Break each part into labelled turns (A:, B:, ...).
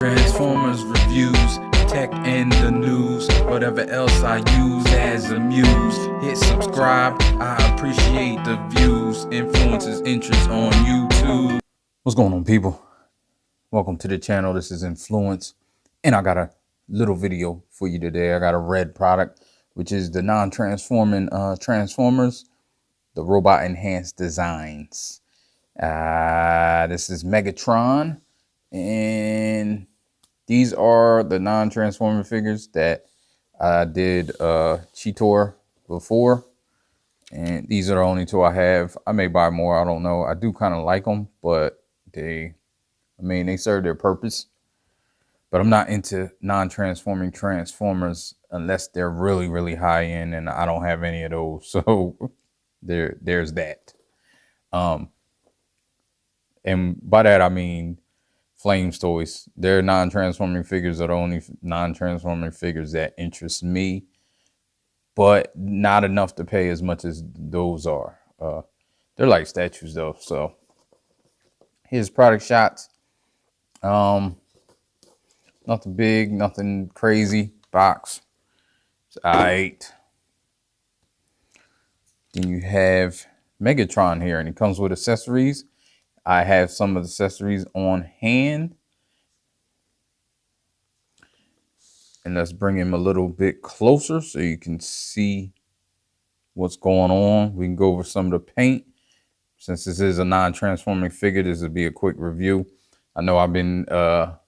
A: Transformers reviews, tech and the news, whatever else I use as a muse. Hit subscribe, I appreciate the views. Influences interest on YouTube. What's going on, people? Welcome to the channel. This is Influence, and I got a little video for you today. I got a R.E.D product, which is the non-transforming Transformers, the robot enhanced designs. This is Megatron, and these are the non-transforming figures that I did Cheetor before, and these are the only two I have. I may buy more, I don't know. I do kind of like them, but they serve their purpose. But I'm not into non-transforming Transformers unless they're really, really high end, and I don't have any of those. So there's that. And by that I mean Flames toys. They're non-transforming figures are the only non-transforming figures that interest me, but not enough to pay as much as those are. They're like statues though. So here's product shots. Nothing big, nothing crazy. Box. It's alright. Then you have Megatron here, and it comes with accessories. I have some of the accessories on hand. And let's bring him a little bit closer so you can see what's going on. We can go over some of the paint. Since this is a non-transforming figure, this will be a quick review. I know I've been not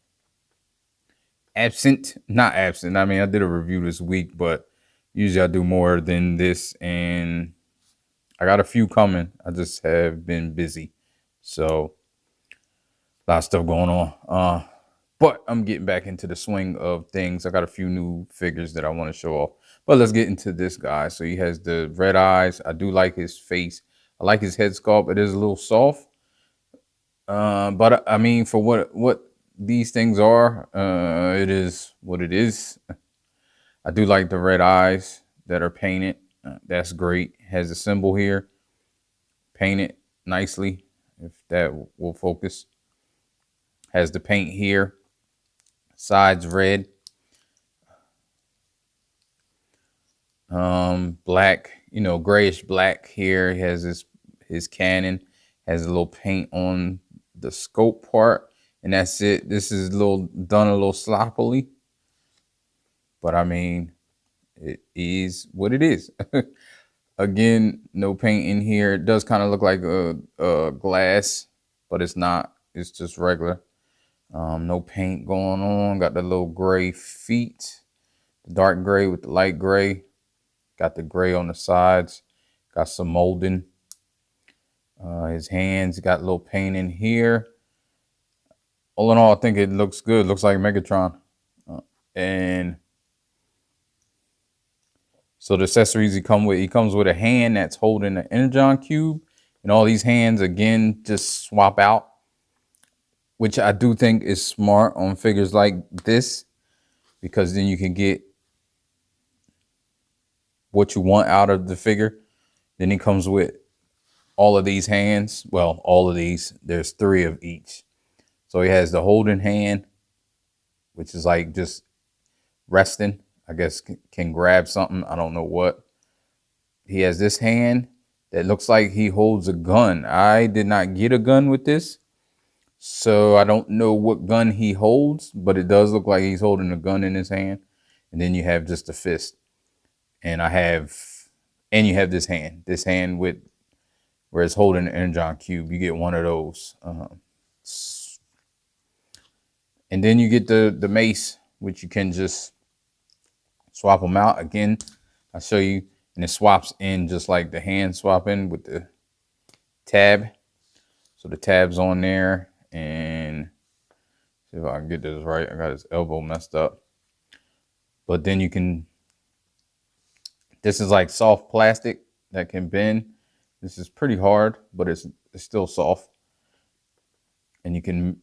A: absent. I mean, I did a review this week, but usually I do more than this. And I got a few coming. I just have been busy. So a lot of stuff going on. But I'm getting back into the swing of things. I got a few new figures that I want to show off. But let's get into this guy. So he has the red eyes. I do like his face. I like his head sculpt. It is a little soft. But I mean, for what these things are, it is what it is. I do like the red eyes that are painted. That's great. Has a symbol here. Painted nicely, if that will focus. Has the paint here. Sides red. Black, grayish black here. He has his cannon. Has a little paint on the scope part. And that's it. This is done a little sloppily. But I mean, it is what it is. Again, no paint in here. It does kind of look like a glass, but it's not. It's just regular. No paint going on. Got the little gray feet. The dark gray with the light gray. Got the gray on the sides. Got some molding. His hands got a little paint in here. All in all, I think it looks good. Looks like Megatron. And so the accessories he comes with a hand that's holding an energon cube. And all these hands, again, just swap out, which I do think is smart on figures like this, because then you can get what you want out of the figure. Then he comes with all of these hands. Well, all of these. There's 3 of each. So he has the holding hand, which is like just resting. I guess can grab something. I don't know what. He has this hand that looks like he holds a gun. I did not get a gun with this, so I don't know what gun he holds, but it does look like he's holding a gun in his hand. And then you have just a fist. And you have this hand with where it's holding an energon cube. You get one of those. And then you get the mace, which you can just swap them out. Again, I'll show you. And it swaps in just like the hand swap in with the tab. So the tab's on there. And see if I can get this right. I got his elbow messed up. But then you can, this is like soft plastic that can bend. This is pretty hard, but it's still soft. And you can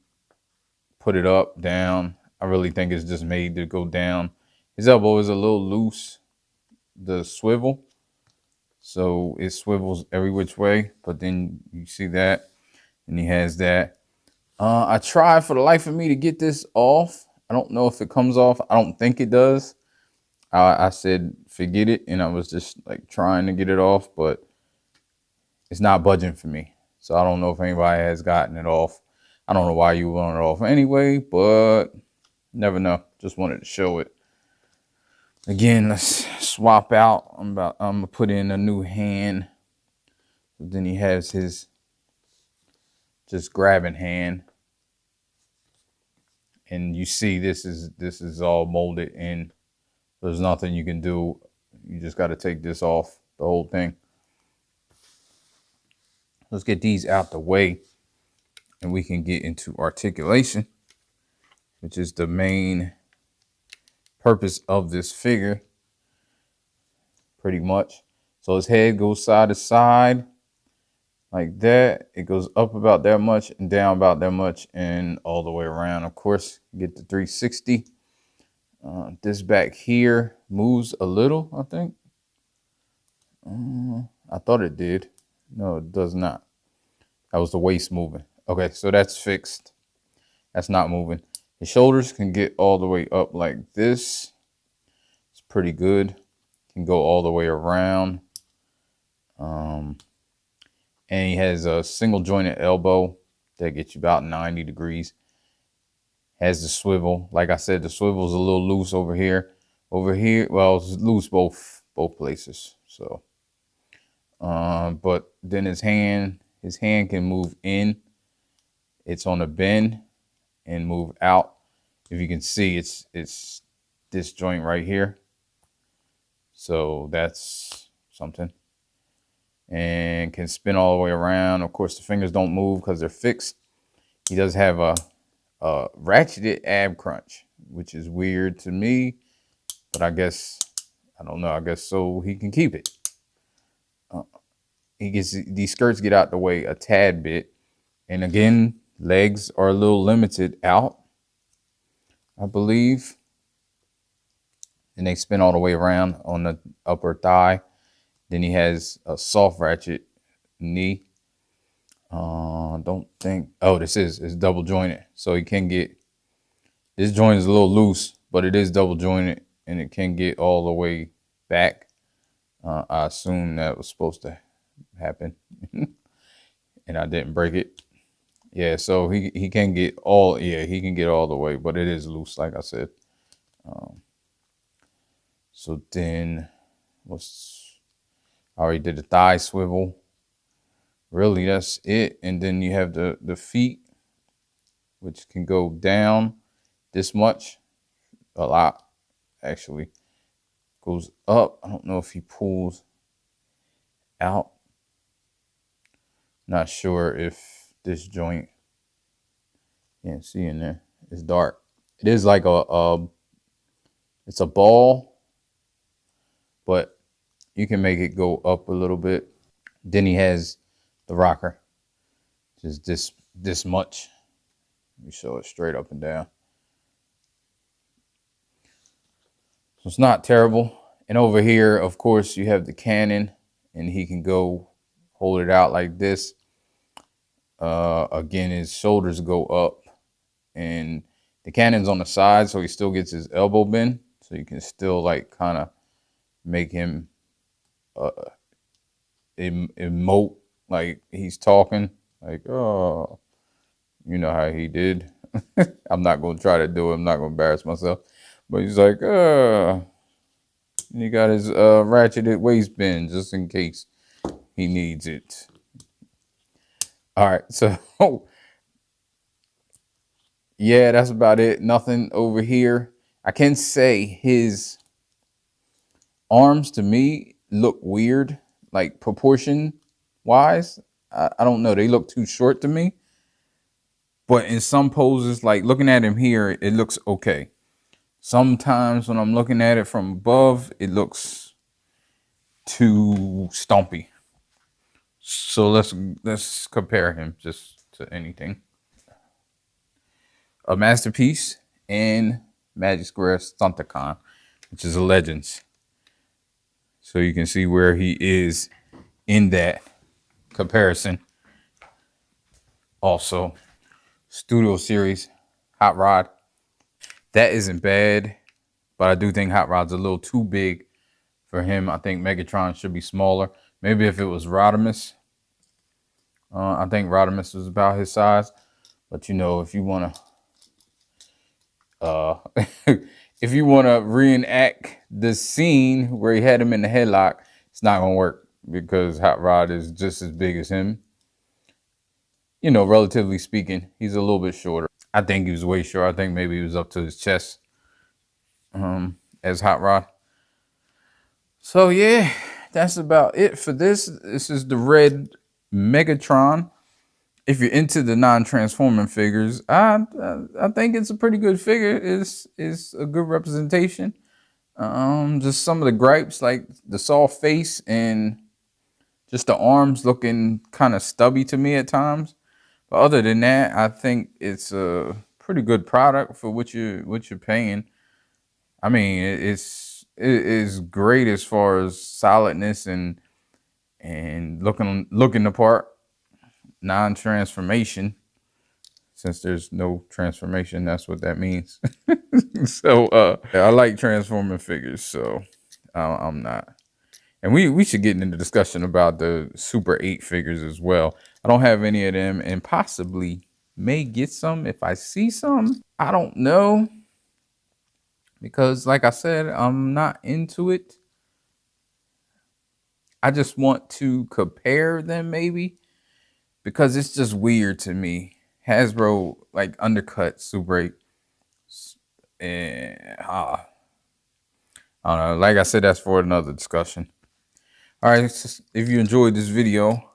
A: put it up, down. I really think it's just made to go down. His elbow is a little loose, the swivel. So it swivels every which way, but then you see that. And he has that. I tried for the life of me to get this off. I don't know if it comes off. I don't think it does. I said forget it, and I was just like trying to get it off, but it's not budging for me. So I don't know if anybody has gotten it off. I don't know why you want it off anyway, but never know. Just wanted to show it. Again, let's swap out. I'm gonna put in a new hand. Then he has his just grabbing hand. And you see this is all molded in. There's nothing you can do. You just got to take this off, the whole thing. Let's get these out the way and we can get into articulation, which is the main purpose of this figure, pretty much. So his head goes side to side like that. It goes up about that much and down about that much and all the way around. Of course, get the 360. This back here moves a little, I think. I thought it did. No, it does not. That was the waist moving. Okay, so that's fixed. That's not moving. The shoulders can get all the way up like this. It's pretty good. Can go all the way around. And he has a single jointed elbow that gets you about 90 degrees. Has the swivel. Like I said, the swivel's a little loose over here. Over here, well, it's loose both places. So, but then his hand can move in. It's on a bend and move out. If you can see, it's this joint right here. So that's something. And can spin all the way around. Of course, the fingers don't move because they're fixed. He does have a ratcheted ab crunch, which is weird to me, but I guess, I don't know, I guess so he can keep it. He gets, these skirts get out the way a tad bit. And again, legs are a little limited out, I believe. And they spin all the way around on the upper thigh. Then he has a soft ratchet knee. Don't think, oh, it's double jointed. So he can get, this joint is a little loose, but it is double jointed and it can get all the way back. I assume that was supposed to happen and I didn't break it. Yeah, so he can get all, he can get all the way, but it is loose, like I said. So then I already did the thigh swivel. Really, that's it. And then you have the feet, which can go down this much, a lot, actually. Goes up. I don't know if he pulls out. Not sure if this joint, can't see in there. It's dark. It is like it's a ball, but you can make it go up a little bit. Then he has the rocker, just this much. Let me show it straight up and down. So it's not terrible. And over here, of course, you have the cannon, and he can go hold it out like this. Again, his shoulders go up, and the cannon's on the side, so he still gets his elbow bend. So you can still like kind of make him emote like he's talking, like, oh, you know how he did. I'm not going to try to do it. I'm not going to embarrass myself. But he's like, he got his ratcheted waist bend just in case he needs it. All right, so yeah, that's about it. Nothing over here. I can say his arms to me look weird, like proportion wise. I don't know. They look too short to me. But in some poses, like looking at him here, it looks okay. Sometimes when I'm looking at it from above, it looks too stumpy. So let's compare him just to anything. A Masterpiece and Magic Square Stunticon, which is a Legends. So you can see where he is in that comparison also. Studio series hot rod. That isn't bad, but I do think hot rod's a little too big for him. I think Megatron should be smaller. Maybe if it was Rodimus. I think Rodimus was about his size. But you know, if you wanna if you wanna reenact the scene where he had him in the headlock, it's not gonna work because hot rod is just as big as him. You know, relatively speaking, he's a little bit shorter. I think he was way short. I think maybe he was up to his chest as hot rod. So yeah, that's about it for this. This is the red Megatron. If you're into the non-transforming figures, I think it's a pretty good figure. It's a good representation. Just some of the gripes, like the soft face and just the arms looking kind of stubby to me at times. But other than that, I think it's a pretty good product for what you're paying. I mean, it is great as far as solidness and looking the part. Non-transformation, since there's no transformation, that's what that means. So I like transforming figures, so I'm not. And we should get into the discussion about the Super 8 figures as well. I don't have any of them, and possibly may get some if I see some. I don't know, because like I said, I'm not into it. I just want to compare them maybe, because it's just weird to me. Hasbro like undercut Super 8. And I don't know. Like I said, that's for another discussion. All right, if you enjoyed this video,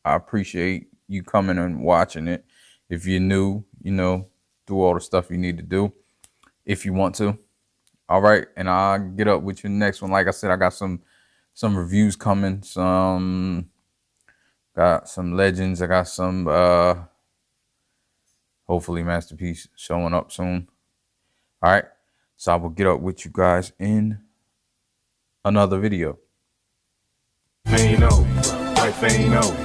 A: I appreciate you coming and watching it. If you're new, you know, do all the stuff you need to do if you want to. All right, and I'll get up with you next one. Like I said, I got some reviews coming, got some legends. I got some hopefully masterpiece showing up soon. All right, so I will get up with you guys in another video.
B: Life ain't over, life ain't over,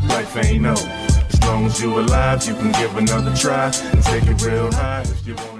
B: life ain't over. As long as you alive, you can give another try and take it real high if you want.